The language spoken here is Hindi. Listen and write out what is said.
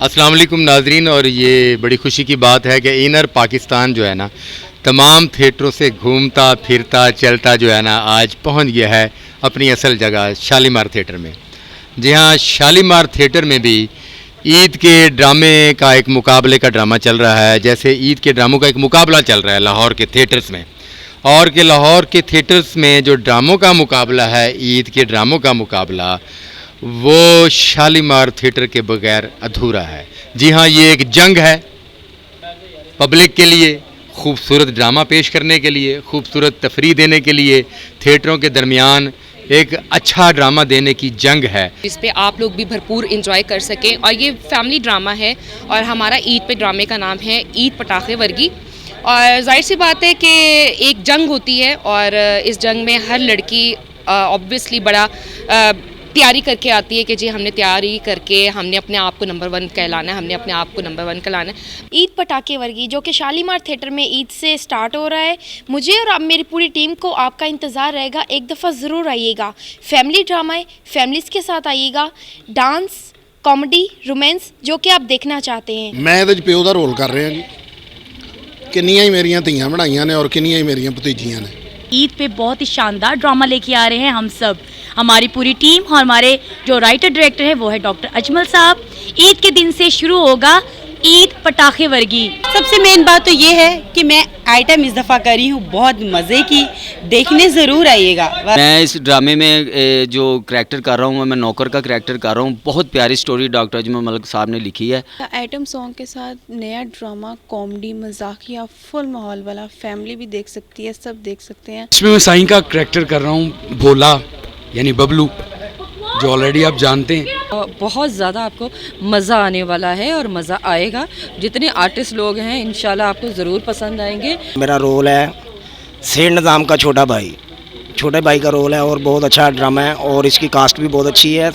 अस्सलाम वालेकुम नाजरीन। और ये बड़ी खुशी की बात है कि इनर पाकिस्तान जो है ना तमाम थिएटरों से घूमता फिरता चलता जो है ना आज पहुंच गया है अपनी असल जगह शालीमार थिएटर में। जी हाँ, शालीमार थिएटर में भी ईद के ड्रामे का एक मुकाबले का ड्रामा चल रहा है। जैसे ईद के ड्रामों का एक मुकाबला चल रहा है लाहौर के थिएटर्स में, और के लाहौर के थिएटर्स में जो ड्रामों का मुकाबला है, ईद के ड्रामों का मुकाबला, वो शालीमार थिएटर के बगैर अधूरा है। जी हाँ, ये एक जंग है पब्लिक के लिए, खूबसूरत ड्रामा पेश करने के लिए, खूबसूरत तफरीह देने के लिए, थिएटरों के दरमियान एक अच्छा ड्रामा देने की जंग है, इस पे आप लोग भी भरपूर इंजॉय कर सकें। और ये फैमिली ड्रामा है और हमारा ईद पे ड्रामे का नाम है ईद पटाखे वर्गी। और जाहिर सी बात है कि एक जंग होती है और इस जंग में हर लड़की ऑब्वियसली बड़ा तैयारी करके आती है कि जी हमने तैयारी करके हमने अपने आप को नंबर 1 कहलाना है, हमने अपने आप को नंबर 1 कहलाना है। ईद पटाखे वर्गी जो कि शालीमार थिएटर में ईद से स्टार्ट हो रहा है। मुझे और मेरी पूरी टीम को आपका इंतज़ार रहेगा, एक दफ़ा ज़रूर आइएगा। फैमिली ड्रामा है, फैमिलीज़ के साथ आइएगा। डांस, कॉमेडी, रोमांस जो कि आप देखना चाहते हैं। मैं ਇਹਦੇ 'ਚ ਪਿਓ ਦਾ ਰੋਲ ਕਰ ਰਿਹਾ ਜੀ। ਕਿੰਨੀਆਂ ਹੀ ਮੇਰੀਆਂ ਧੀਆਂ ਬਣਾਈਆਂ ਨੇ ਔਰ ਕਿੰਨੀਆਂ ਹੀ ਮੇਰੀਆਂ ਭਤੀਜੀਆਂ ਨੇ। ईद पे बहुत ही शानदार ड्रामा लेके आ रहे हैं हम सब, हमारी पूरी टीम। और हमारे जो राइटर डायरेक्टर हैं वो है डॉक्टर अजमल साहब। ईद के दिन से शुरू होगा ईद पटाखे वर्गी। सबसे मेन बात तो ये है कि मैं आइटम इस दफ़ा करी हूँ बहुत मज़े की, देखने ज़रूर आइएगा। मैं इस ड्रामे में जो करैक्टर कर रहा हूँ, मैं नौकर का करैक्टर कर रहा हूँ। बहुत प्यारी स्टोरी डॉक्टर अजमल मलिक साहब ने लिखी है। आइटम सॉन्ग के साथ नया ड्रामा, कॉमेडी, मजाकिया, फुल माहौल वाला, फैमिली भी देख सकती है, सब देख सकते हैं। इसमें मैं साईं का करैक्टर कर रहा हूँ, भोला यानी बबलू, जो ऑलरेडी आप जानते हैं। बहुत ज़्यादा आपको मज़ा आने वाला है और मज़ा आएगा। जितने आर्टिस्ट लोग हैं इंशाल्लाह आपको ज़रूर पसंद आएंगे। मेरा रोल है शेर निज़ाम का छोटा भाई का रोल है और बहुत अच्छा ड्रामा है और इसकी कास्ट भी बहुत अच्छी है।